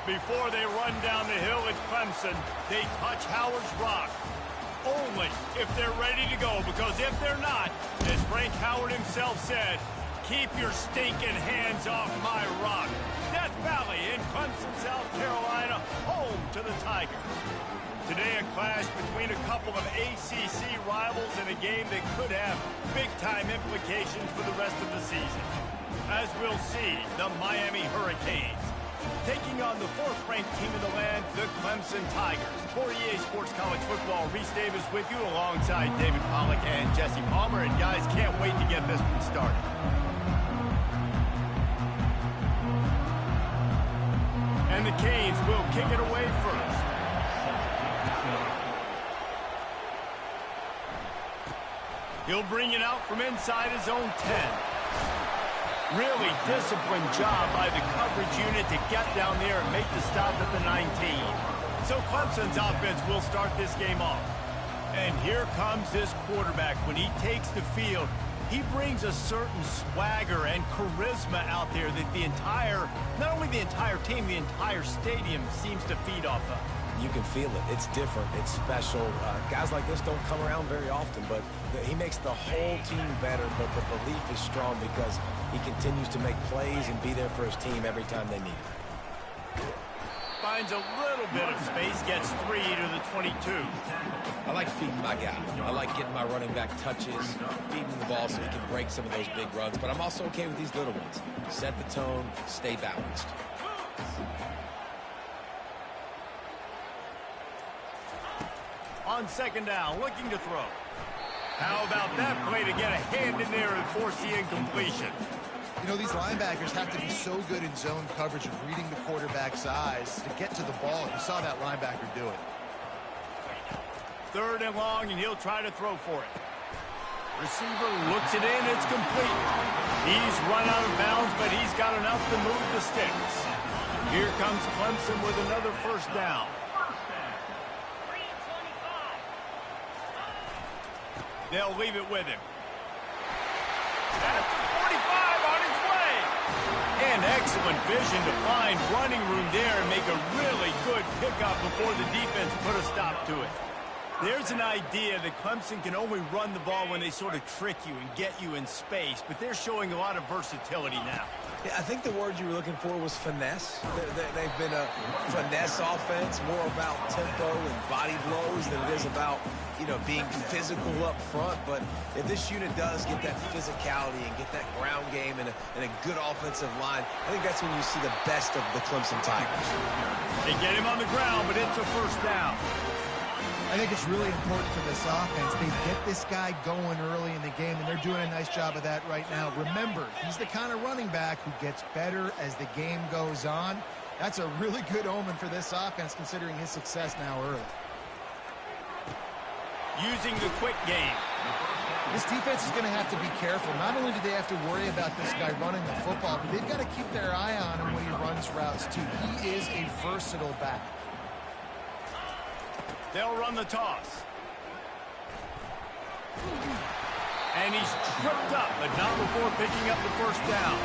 Before they run down the hill at Clemson, they touch Howard's rock. Only if they're ready to go, because if they're not, as Frank Howard himself said, keep your stinking hands off my rock. Death Valley in Clemson, South Carolina, home to the Tigers. Today a clash between a couple of ACC rivals in a game that could have big-time implications for the rest of the season. As we'll see, the Miami Hurricanes taking on the fourth-ranked team in the land, the Clemson Tigers. For EA Sports College Football, Reese Davis with you alongside David Pollack and Jesse Palmer. And guys, can't wait to get this one started. And the Canes will kick it away first. He'll bring it out from inside his own 10. Really disciplined job by the coverage unit to get down there and make the stop at the 19. So Clemson's offense will start this game off. And here comes this quarterback. When he takes the field, he brings a certain swagger and charisma out there that the entire, not only the entire team, the entire stadium seems to feed off of. You can feel it. It's different. It's special. Guys like this don't come around very often, but he makes the whole team better, but the belief is strong because he continues to make plays and be there for his team every time they need it. Finds a little bit of space, gets 3 to the 22. I like feeding my guy. I like getting my running back touches, feeding the ball so he can break some of those big runs, but I'm also okay with these little ones. Set the tone, stay balanced. On second down, looking to throw. How about that play to get a hand in there and force the incompletion? You know, these linebackers have to be so good in zone coverage of reading the quarterback's eyes to get to the ball. You saw that linebacker do it. Third and long, and he'll try to throw for it. Receiver looks it in, it's complete. He's run out of bounds, but he's got enough to move the sticks. Here comes Clemson with another first down. They'll leave it with him. At the 45 on his way. And excellent vision to find running room there and make a really good pickup before the defense put a stop to it. There's an idea that Clemson can only run the ball when they sort of trick you and get you in space, but they're showing a lot of versatility now. Yeah, I think the word you were looking for was finesse. They've been a finesse offense, more about tempo and body blows than it is about, you know, being physical up front. But if this unit does get that physicality and get that ground game and a good offensive line, I think that's when you see the best of the Clemson Tigers. They get him on the ground, but it's a first down. I think it's really important for this offense. They get this guy going early in the game, and they're doing a nice job of that right now. Remember, he's the kind of running back who gets better as the game goes on. That's a really good omen for this offense, considering his success now early. Using the quick game. This defense is going to have to be careful. Not only do they have to worry about this guy running the football, but they've got to keep their eye on him when he runs routes, too. He is a versatile back. They'll run the toss. And he's tripped up, but not before picking up the first down.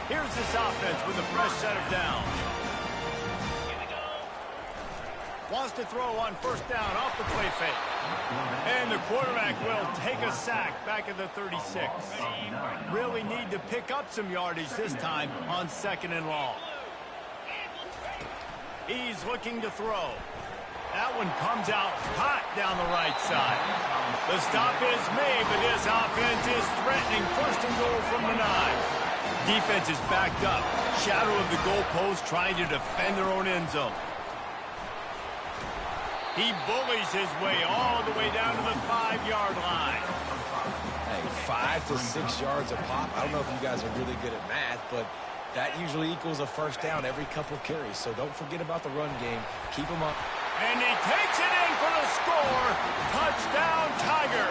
Here's this offense with a fresh set of downs. Wants to throw on first down off the play fake. And the quarterback will take a sack back at the 36. Really need to pick up some yardage this time on second and long. He's looking to throw. That one comes out hot down the right side. The stop is made, but this offense is threatening first and goal from the 9. Defense is backed up. Shadow of the goalpost trying to defend their own end zone. He bullies his way all the way down to the 5-yard line. Hey, 5 to 6 yards a pop. I don't know if you guys are really good at math, but that usually equals a first down every couple carries. So don't forget about the run game. Keep them up. And he takes it in for the score. Touchdown, Tiger.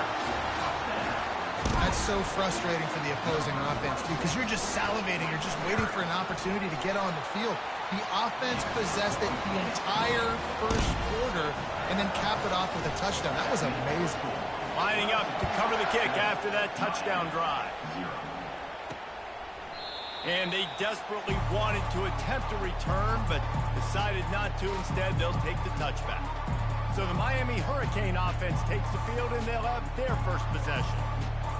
That's so frustrating for the opposing offense, too, because you're just salivating. You're just waiting for an opportunity to get on the field. The offense possessed it the entire first quarter and then capped it off with a touchdown. That was amazing. Lining up to cover the kick after that touchdown drive. And they desperately wanted to attempt a return, but decided not to. Instead, they'll take the touchback. So the Miami Hurricane offense takes the field, and they'll have their first possession.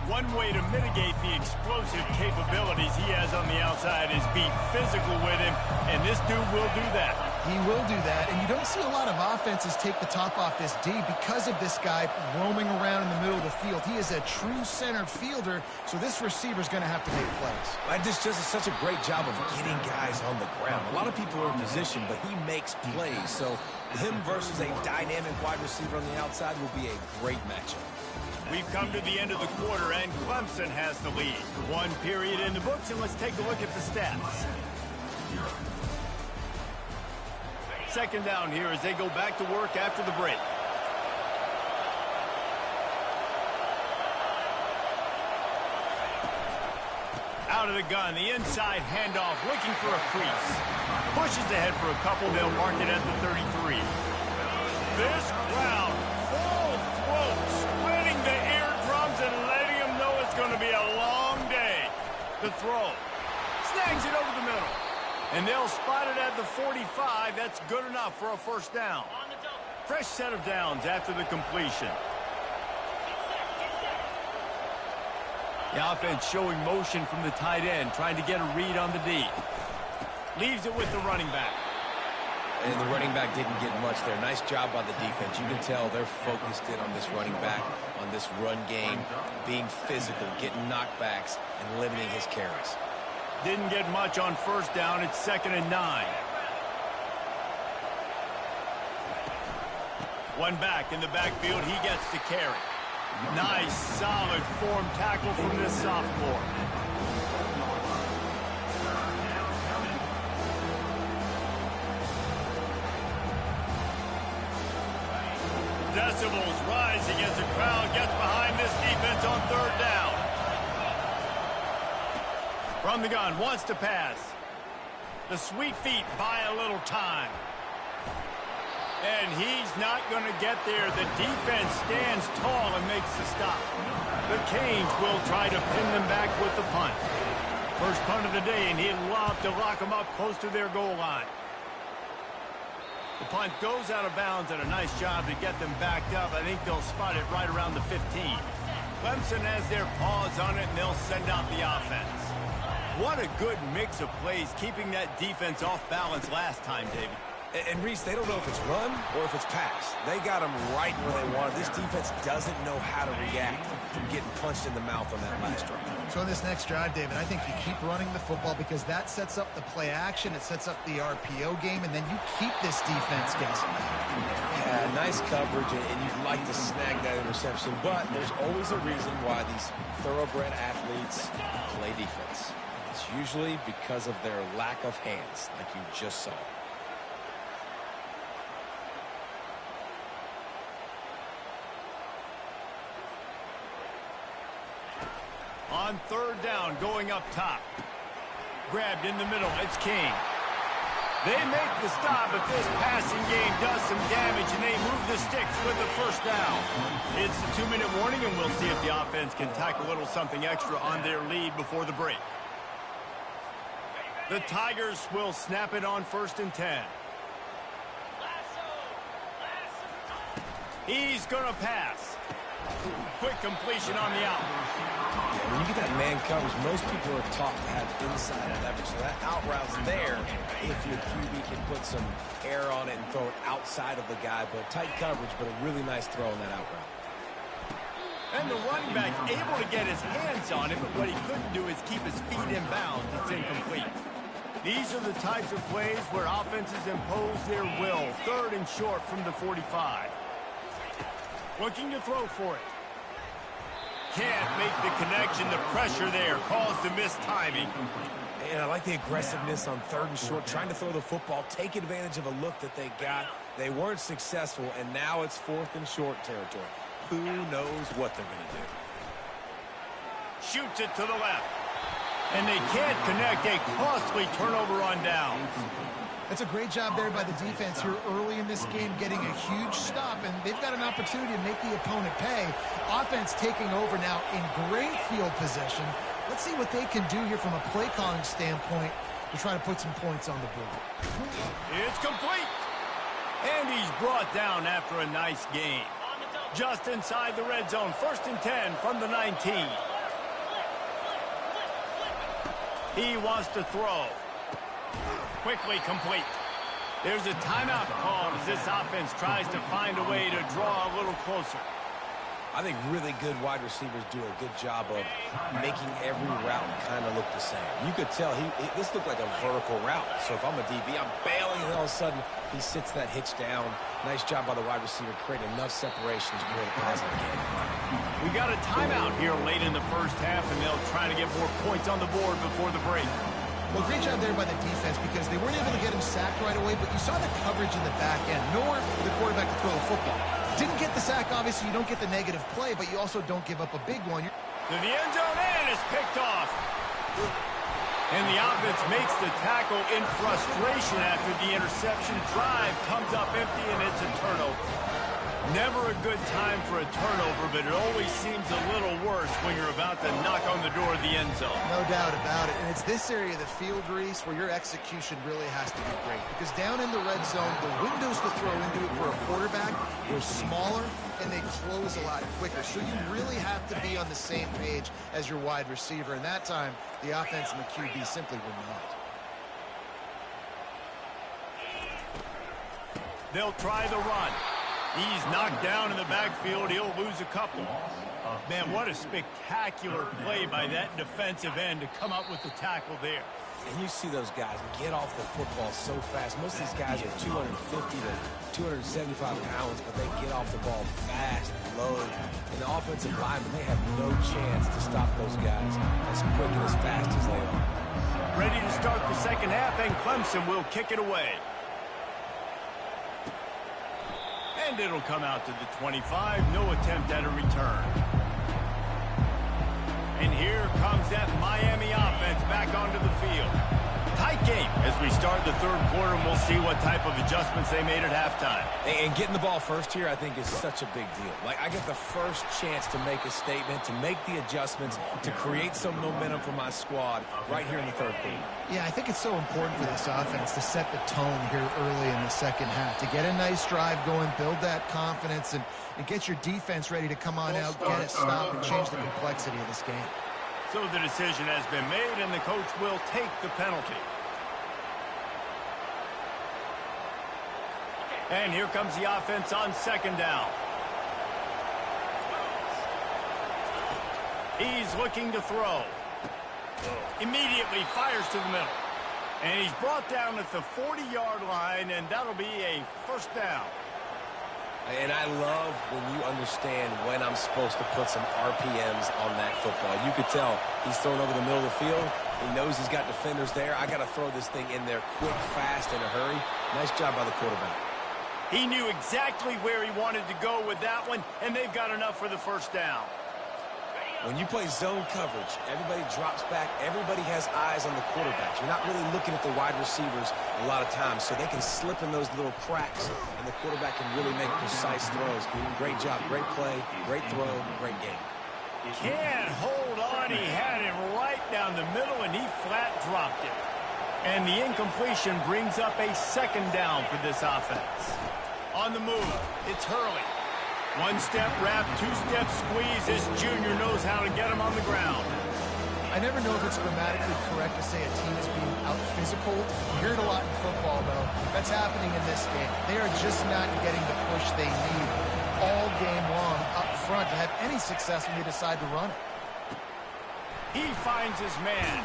One way to mitigate the explosive capabilities he has on the outside is be physical with him, and this dude will do that. He will do that, and you don't see a lot of offenses take the top off this D because of this guy roaming around in the middle of the field. He is a true center fielder, so this receiver's going to have to make plays. And this just is such a great job of getting guys on the ground. A lot of people are in position, but he makes plays, so him versus a dynamic wide receiver on the outside will be a great matchup. We've come to the end of the quarter, and Clemson has the lead. One period in the books, and let's take a look at the stats. Second down here as they go back to work after the break. Out of the gun, the inside handoff, looking for a crease. Pushes ahead for a couple, they'll mark it at the 33. This crowd, full throat, splitting the eardrums and letting them know it's going to be a long day. The throw, snags it over the middle. And they'll spot it at the 45. That's good enough for a first down. Fresh set of downs after the completion. The offense showing motion from the tight end, trying to get a read on the D. Leaves it with the running back. And the running back didn't get much there. Nice job by the defense. You can tell they're focused in on this running back, on this run game, being physical, getting knockbacks, and limiting his carries. Didn't get much on first down. It's 2nd and 9. One back in the backfield. He gets to carry. Nice, solid form tackle from this sophomore. Decibels rising as the crowd gets behind this defense on third down. From the gun, wants to pass. The sweet feet buy a little time. And he's not going to get there. The defense stands tall and makes the stop. The Canes will try to pin them back with the punt. First punt of the day, and he'd love to lock them up close to their goal line. The punt goes out of bounds, and a nice job to get them backed up. I think they'll spot it right around the 15. Clemson has their paws on it, and they'll send out the offense. What a good mix of plays, keeping that defense off balance last time, David. And Reese, they don't know if it's run or if it's pass. They got them right where they want it. This defense doesn't know how to react from getting punched in the mouth on that last drive. So in this next drive, David, I think you keep running the football because that sets up the play action, it sets up the RPO game, and then you keep this defense guessing. Yeah, nice coverage, and you'd like to snag that interception, but there's always a reason why these thoroughbred athletes play defense. It's usually because of their lack of hands, like you just saw. On third down, going up top. Grabbed in the middle, it's King. They make the stop, but this passing game does some damage, and they move the sticks with the first down. It's the 2-minute warning, and we'll see if the offense can tack a little something extra on their lead before the break. The Tigers will snap it on 1st and 10. He's going to pass. Quick completion on the out. When you get that man coverage, most people are taught to have inside leverage. So that out route's there if your QB can put some air on it and throw it outside of the guy. But tight coverage, but a really nice throw on that out route. And the running back able to get his hands on it, but what he couldn't do is keep his feet in bounds. It's incomplete. These are the types of plays where offenses impose their will. 3rd and short from the 45. Looking to throw for it. Can't make the connection. The pressure there caused the missed timing. And I like the aggressiveness on 3rd and short, trying to throw the football, take advantage of a look that they got. They weren't successful, and now it's 4th and short territory. Who knows what they're going to do? Shoots it to the left. And they can't connect. A costly turnover on downs. That's a great job there by the defense here early in this game, getting a huge stop, and they've got an opportunity to make the opponent pay. Offense taking over now in great field position, Let's see what they can do here from a play calling standpoint to try to put some points on the board. It's complete. And he's brought down after a nice game. Just inside the red zone, 1st and 10 from the 19. He wants to throw. Quickly complete. There's a timeout call as this offense tries to find a way to draw a little closer. I think really good wide receivers do a good job of making every route kind of look the same. You could tell this looked like a vertical route. So if I'm a DB, I'm bailing, and all of a sudden he sits that hitch down. Nice job by the wide receiver, creating enough separation to create a positive game. We got a timeout here late in the first half, and they'll try to get more points on the board before the break. Well, great job there by the defense because they weren't able to get him sacked right away, but you saw the coverage in the back end. Nowhere for the quarterback to throw the football. Didn't get the sack, obviously. You don't get the negative play, but you also don't give up a big one. To the end zone, and it's picked off. And the offense makes the tackle in frustration after the interception. Drive comes up empty, and it's a turnover. Never a good time for a turnover, but it always seems a little worse when you're about to knock on the door of the end zone. No doubt about it. And it's this area of the field, Reese, where your execution really has to be great. Because down in the red zone, the windows to throw into it for a quarterback are smaller, and they close a lot quicker. So you really have to be on the same page as your wide receiver. And that time, the offense and the QB simply were not. They'll try the run. He's knocked down in the backfield. He'll lose a couple. Man, what a spectacular play by that defensive end to come up with the tackle there. And you see those guys get off the football so fast. Most of these guys are 250 to 275 pounds, but they get off the ball fast and load. And the offensive linemen, they have no chance to stop those guys as quick and as fast as they are. Ready to start the second half, and Clemson will kick it away. And it'll come out to the 25. No attempt at a return. And here comes that Miami offense back onto the field. Tight game as we start the third quarter, and we'll see what type of adjustments they made at halftime. And getting the ball first here, I think, is such a big deal. Like, I get the first chance to make a statement, to make the adjustments, to create some momentum for my squad right here in the third quarter. Yeah, I think it's so important for this offense to set the tone here early in the second half, to get a nice drive going, build that confidence, and get your defense ready to come on out, get it stopped, and change the complexity of this game. So the decision has been made, and the coach will take the penalty. And here comes the offense on second down. He's looking to throw. Immediately fires to the middle. And he's brought down at the 40-yard line, and that'll be a first down. And I love when you understand when I'm supposed to put some RPMs on that football. You could tell he's throwing over the middle of the field. He knows he's got defenders there. I got to throw this thing in there quick, fast, in a hurry. Nice job by the quarterback. He knew exactly where he wanted to go with that one, and they've got enough for the first down. When you play zone coverage, everybody drops back. Everybody has eyes on the quarterback. You're not really looking at the wide receivers a lot of times, so they can slip in those little cracks, and the quarterback can really make precise throws. Great job, great play, great throw, great game. Can't hold on. He had it right down the middle, and he flat dropped it. And the incompletion brings up a second down for this offense. On the move, it's Hurley. One-step wrap, two-step squeeze. This junior knows how to get him on the ground. I never know if it's grammatically correct to say a team is being out-physical. You hear it a lot in football, though. That's happening in this game. They are just not getting the push they need all game long up front to have any success when they decide to run it. He finds his man.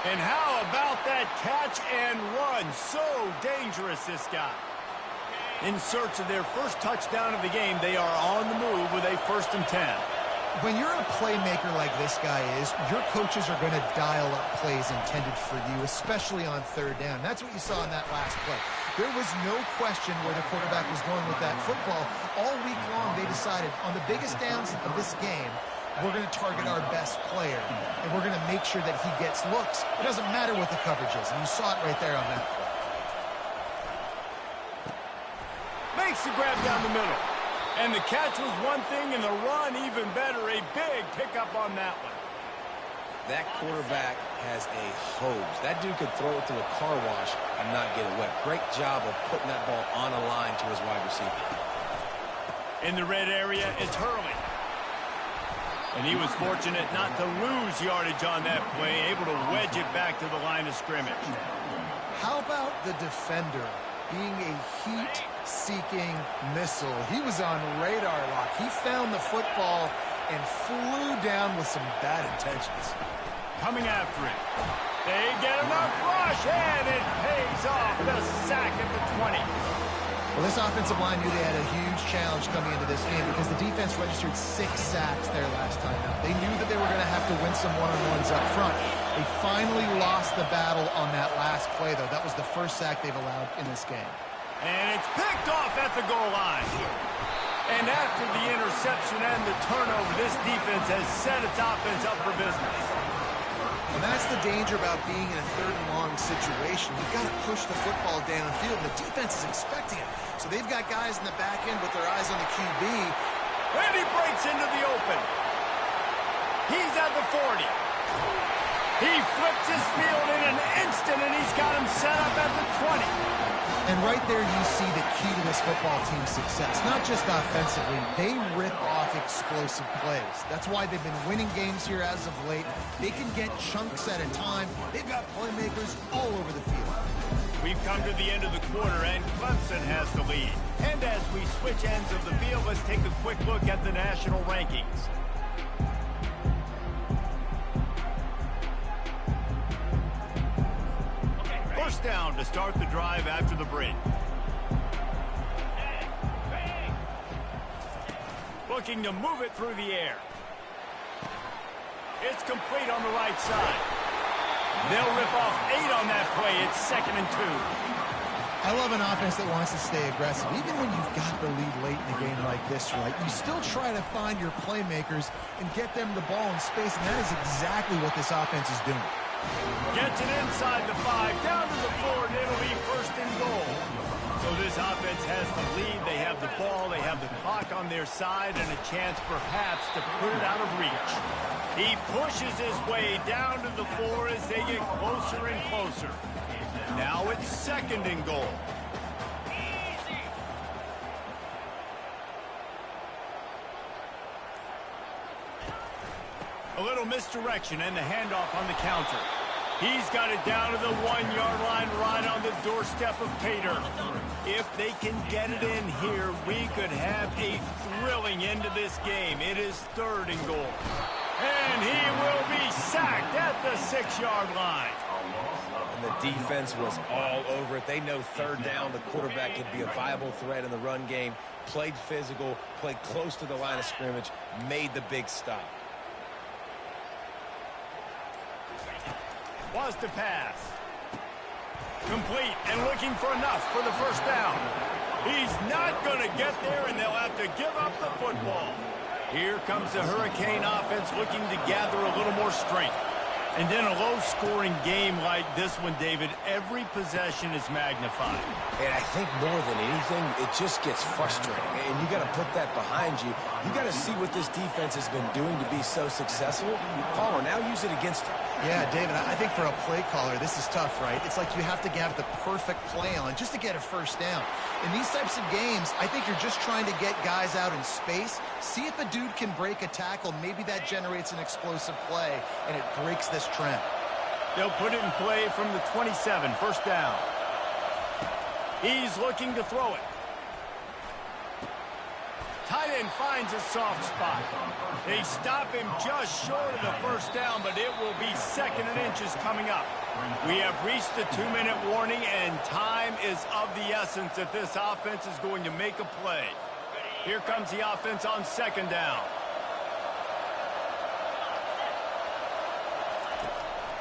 And how about that catch and run? So dangerous, this guy. In search of their first touchdown of the game, they are on the move with a 1st and 10. When you're a playmaker like this guy is, your coaches are going to dial up plays intended for you, especially on third down. That's what you saw in that last play. There was no question where the quarterback was going with that football. All week long, they decided on the biggest downs of this game, we're going to target our best player, and we're going to make sure that he gets looks. It doesn't matter what the coverage is, and you saw it right there on that play. Makes the grab down the middle. And the catch was one thing, and the run even better. A big pickup on that one. That quarterback has a hose. That dude could throw it through a car wash and not get it wet. Great job of putting that ball on a line to his wide receiver. In the red area, it's Hurley. And he was fortunate not to lose yardage on that play, able to wedge it back to the line of scrimmage. How about the defender being a heat-seeking missile? He was on radar lock. He found the football and flew down with some bad intentions. Coming after it. They get enough rush, and it pays off. The sack at the 20. Well, this offensive line knew they had a huge challenge coming into this game because the defense registered 6 sacks there last time out. They knew that they were going to have to win some one-on-ones up front. They finally lost the battle on that last play, though. That was the first sack they've allowed in this game. And it's picked off at the goal line. And after the interception and the turnover, this defense has set its offense up for business. And that's the danger about being in a third and long situation. You've got to push the football downfield, and the defense is expecting it. So they've got guys in the back end with their eyes on the QB. And he breaks into the open. He's at the 40. He flips his field in an instant, and he's got him set up at the 20. And right there you see the key to this football team's success. Not just offensively, they rip off explosive plays. That's why they've been winning games here as of late. They can get chunks at a time. They've got playmakers all over the field. We've come to the end of the quarter, and Clemson has the lead. And as we switch ends of the field, let's take a quick look at the national rankings. First down to start the drive after the break. Looking to move it through the air. It's complete on the right side. They'll rip off 8 on that play. It's 2nd and 2. I love an offense that wants to stay aggressive. Even when you've got the lead late in a game like this, right, you still try to find your playmakers and get them the ball in space, and that is exactly what this offense is doing. Gets it inside the 5, down to the 4, and it'll be 1st and goal. So this offense has the lead. They have the ball. They have the clock on their side and a chance perhaps to put it out of reach. He pushes his way down to the 4 as they get closer and closer. Now it's 2nd and goal. A little misdirection and the handoff on the counter. He's got it down to the 1-yard line right on the doorstep of Pater. If they can get it in here, we could have a thrilling end to this game. It is 3rd and goal. And he will be sacked at the 6-yard line. And the defense was all over it. They know 3rd down, the quarterback could be a viable threat in the run game. Played physical, played close to the line of scrimmage, made the big stop. Was to pass. Complete and looking for enough for the 1st down. He's not going to get there, and they'll have to give up the football. Here comes the Hurricane offense looking to gather a little more strength. And in a low-scoring game like this one, David, every possession is magnified. And I think more than anything, it just gets frustrating. And you got to put that behind you. You got to see what this defense has been doing to be so successful. Caller, now use it against them. Yeah, David, I think for a play caller, this is tough, right? It's like you have to have the perfect play on just to get a 1st down. In these types of games, I think you're just trying to get guys out in space, see if a dude can break a tackle. Maybe that generates an explosive play, and it breaks this trend. They'll put it in play from the 27, 1st down. He's looking to throw it. Tight end finds a soft spot. They stop him just short of the 1st down, but it will be 2nd and inches coming up. We have reached the 2-minute warning, and time is of the essence if this offense is going to make a play. Here comes the offense on 2nd down.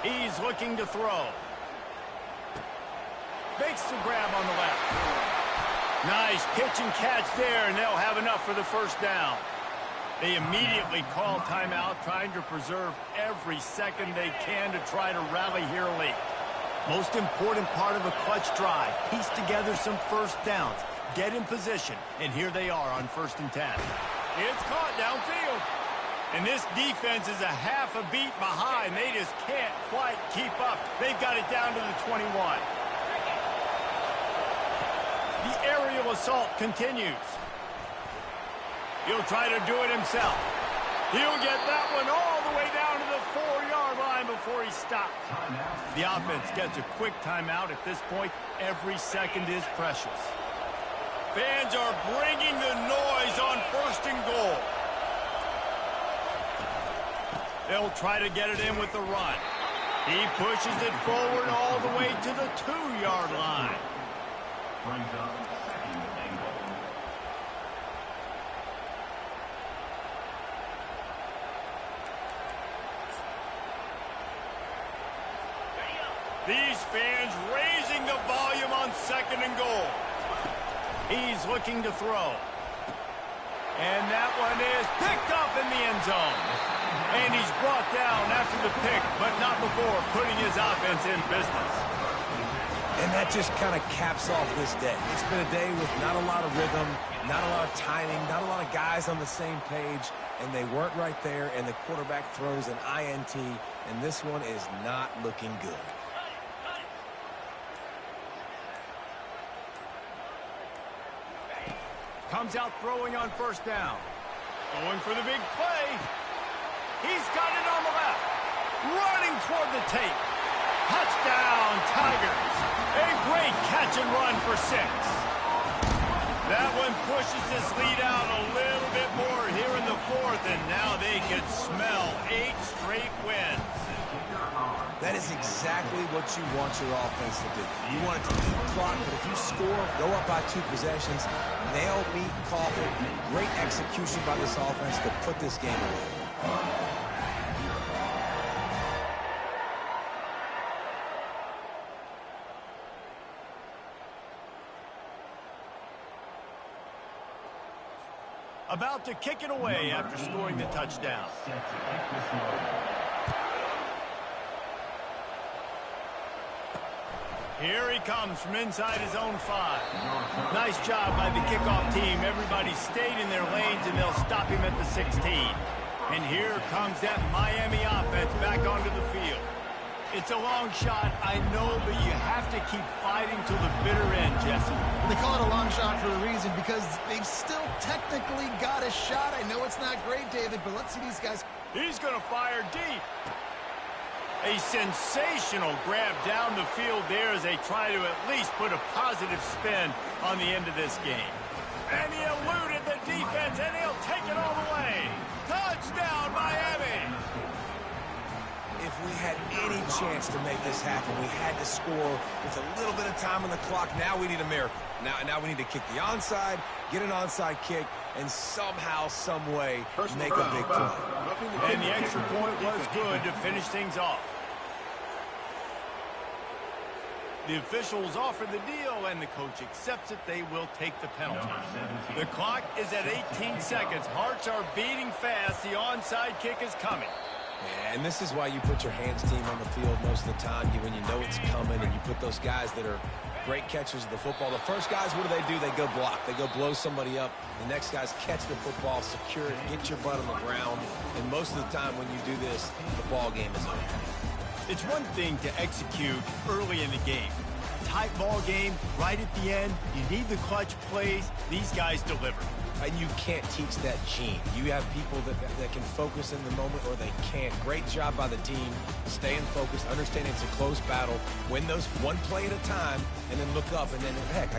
He's looking to throw. Makes the grab on the left. Nice pitch and catch there, and they'll have enough for the 1st down. They immediately call timeout, trying to preserve every second they can to try to rally here late. Most important part of a clutch drive, piece together some 1st downs, get in position, and here they are on 1st and 10. It's caught downfield. And this defense is a half a beat behind. They just can't quite keep up. They've got it down to the 21. The aerial assault continues. He'll try to do it himself. He'll get that one all the way down to the 4-yard line before he stops. The offense gets a quick timeout at this point. Every second is precious. Fans are bringing the noise on 1st and goal. They'll try to get it in with the run. He pushes it forward all the way to the 2-yard line. These fans raising the volume on 2nd and goal. He's looking to throw. And that one is picked up in the end zone. And he's brought down after the pick, but not before putting his offense in business. And that just kind of caps off this day. It's been a day with not a lot of rhythm, not a lot of timing, not a lot of guys on the same page, and they weren't right there, and the quarterback throws an INT, and this one is not looking good. Comes out throwing on 1st down. Going for the big play. He's got it on the left. Running toward the tape. Touchdown, Tigers. A great catch and run for 6. That one pushes this lead out a little bit more here in the 4th, and now they can smell 8 straight wins. That is exactly what you want your offense to do. You want it to eat clock, but if you score, go up by 2 possessions, nail, meet, coffin. Great execution by this offense to put this game away. About to kick it away after scoring the touchdown. Here he comes from inside his own 5. Nice job by the kickoff team. Everybody stayed in their lanes, and they'll stop him at the 16. And here comes that Miami offense back onto the field. It's a long shot, I know, but you have to keep fighting to the bitter end, Jesse. They call it a long shot for a reason, because they've still technically got a shot. I know it's not great, David, but let's see these guys. He's going to fire deep. A sensational grab down the field there as they try to at least put a positive spin on the end of this game. And he eluded the defense, and he'll take it all the way. Touchdown, Miami! If we had any chance to make this happen, we had to score with a little bit of time on the clock. Now we need a miracle. Now we need to kick the onside, get an onside kick, and somehow, some way, make a big play. And the extra point was good to finish things off. The officials offer the deal, and the coach accepts it. They will take the penalty. The clock is at 18 seconds. Hearts are beating fast. The onside kick is coming. Yeah, and this is why you put your hands team on the field most of the time, when you know it's coming, and you put those guys that are great catchers of the football. The first guys, what do? They go block. They go blow somebody up. The next guys catch the football, secure it, get your butt on the ground. And most of the time when you do this, the ball game is over. It's one thing to execute early in the game. Tight ball game, right at the end, you need the clutch plays. These guys deliver. And you can't teach that gene. You have people that can focus in the moment, or they can't. Great job by the team, staying focused, understanding it's a close battle, win those one play at a time, and then look up, and then, heck,